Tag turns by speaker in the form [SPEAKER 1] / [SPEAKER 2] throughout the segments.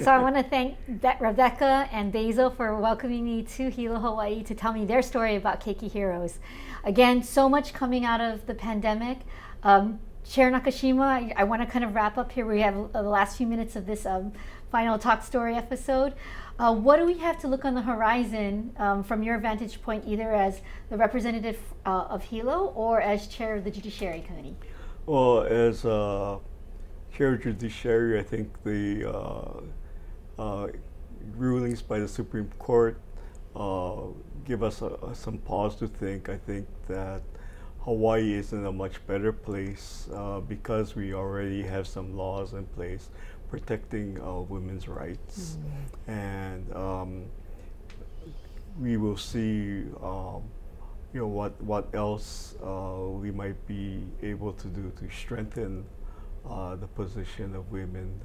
[SPEAKER 1] So I want to thank Rebecca and Basil for welcoming me to Hilo, Hawaii to tell me their story about Keiki Heroes. Again, so much coming out of the pandemic. Chair Nakashima, I want to kind of wrap up here. We have the last few minutes of this final Talk Story episode. What do we have to look on the horizon from your vantage point, either as the representative of Hilo or as chair of the Judiciary Committee?
[SPEAKER 2] Well, as chair of Judiciary, I think the rulings by the Supreme Court give us some pause to think. I think that Hawaii is in a much better place because we already have some laws in place protecting women's rights, and we will see, what else we might be able to do to strengthen the position of women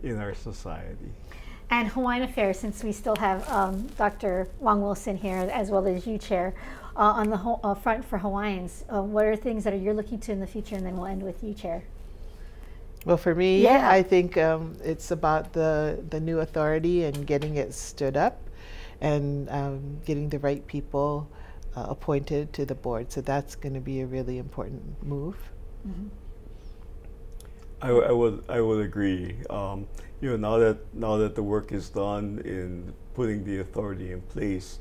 [SPEAKER 2] in our society.
[SPEAKER 1] And Hawaiian Affairs, since we still have Dr. Wang Wilson here, as well as you, Chair, on the front for Hawaiians, what are things that you're looking to in the future? And then we'll end with you, Chair.
[SPEAKER 3] Well, for me, I think it's about the new authority and getting it stood up and getting the right people appointed to the board. So that's going to be a really important move.
[SPEAKER 1] Mm-hmm.
[SPEAKER 2] I would agree. Now that the work is done in putting the authority in place,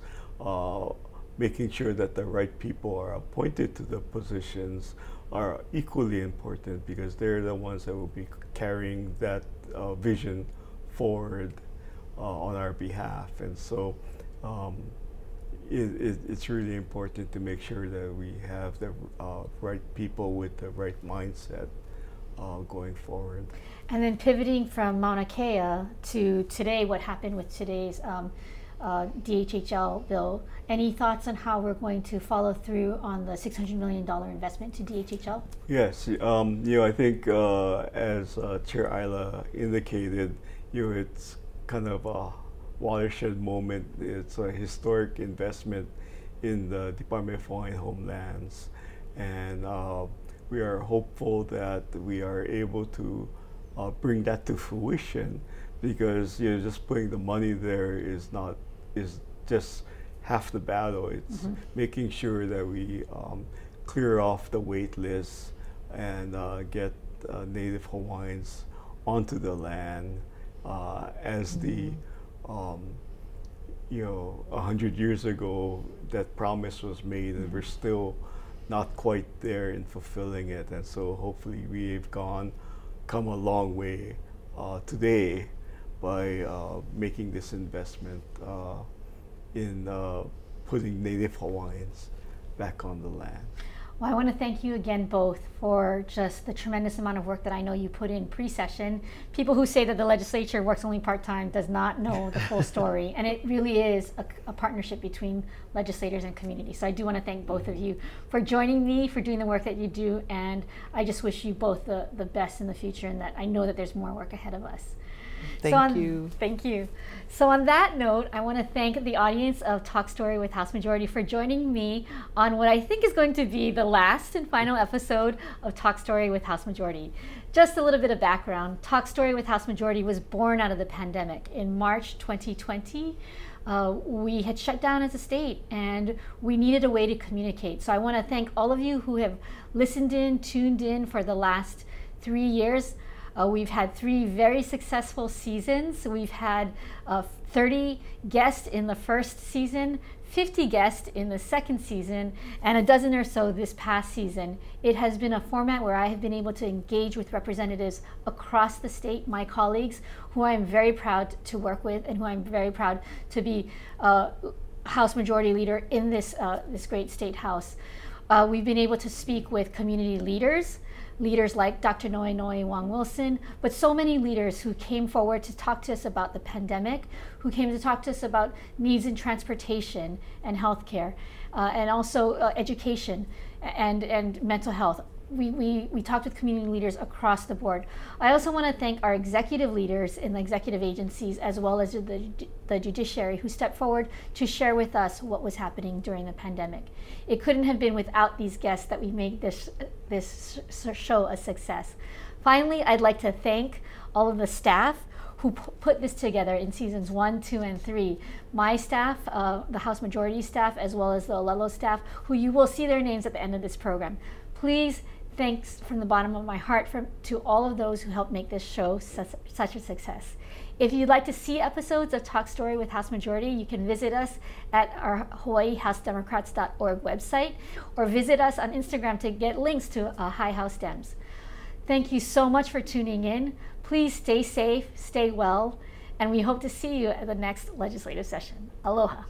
[SPEAKER 2] making sure that the right people are appointed to the positions are equally important, because they're the ones that will be carrying that vision forward on our behalf. And so it's really important to make sure that we have the right people with the right mindset going forward.
[SPEAKER 1] And then pivoting from Mauna Kea to today, what happened with today's DHHL bill, any thoughts on how we're going to follow through on the $600 million investment to DHHL?
[SPEAKER 2] Yes, I think as Chair Ayla indicated, it's kind of a watershed moment. It's a historic investment in the Department of Hawaiian Homelands, and we are hopeful that we are able to bring that to fruition, because just putting the money there is just half the battle. It's making sure that we clear off the wait list and get Native Hawaiians onto the land, as the 100 years ago that promise was made, and we're still not quite there in fulfilling it. And so hopefully we've come a long way today by making this investment in putting Native Hawaiians back on the land.
[SPEAKER 1] Well, I want to thank you again both for just the tremendous amount of work that I know you put in pre-session. People who say that the legislature works only part-time does not know the full story, and it really is a partnership between legislators and community. So I do want to thank both of you for joining me, for doing the work that you do, and I just wish you both the best in the future, and that I know that there's more work ahead of us.
[SPEAKER 3] Thank you.
[SPEAKER 1] Thank you. So on that note, I want to thank the audience of Talk Story with House Majority for joining me on what I think is going to be the last and final episode of Talk Story with House Majority. Just a little bit of background. Talk Story with House Majority was born out of the pandemic. In March 2020, we had shut down as a state, and we needed a way to communicate. So I want to thank all of you who have listened in, tuned in for the last 3 years. We've had 3 very successful seasons. We've had 30 guests in the first season, 50 guests in the second season, and a dozen or so this past season. It has been a format where I have been able to engage with representatives across the state, my colleagues, who I am very proud to work with and who I'm very proud to be House Majority Leader in this great state house. We've been able to speak with community leaders like Dr. Noenoe Wang Wilson, but so many leaders who came forward to talk to us about the pandemic, who came to talk to us about needs in transportation and healthcare, and also education and mental health. We talked with community leaders across the board. I also want to thank our executive leaders in the executive agencies, as well as the judiciary, who stepped forward to share with us what was happening during the pandemic. It couldn't have been without these guests that we made this show a success. Finally, I'd like to thank all of the staff who put this together in seasons 1, 2, and 3. My staff, the House Majority staff, as well as the Olelo staff, who you will see their names at the end of this program. Please, thanks from the bottom of my heart to all of those who helped make this show such a success. If you'd like to see episodes of Talk Story with House Majority, you can visit us at our HawaiiHouseDemocrats.org website, or visit us on Instagram to get links to Hi House Dems. Thank you so much for tuning in. Please stay safe, stay well, and we hope to see you at the next legislative session. Aloha.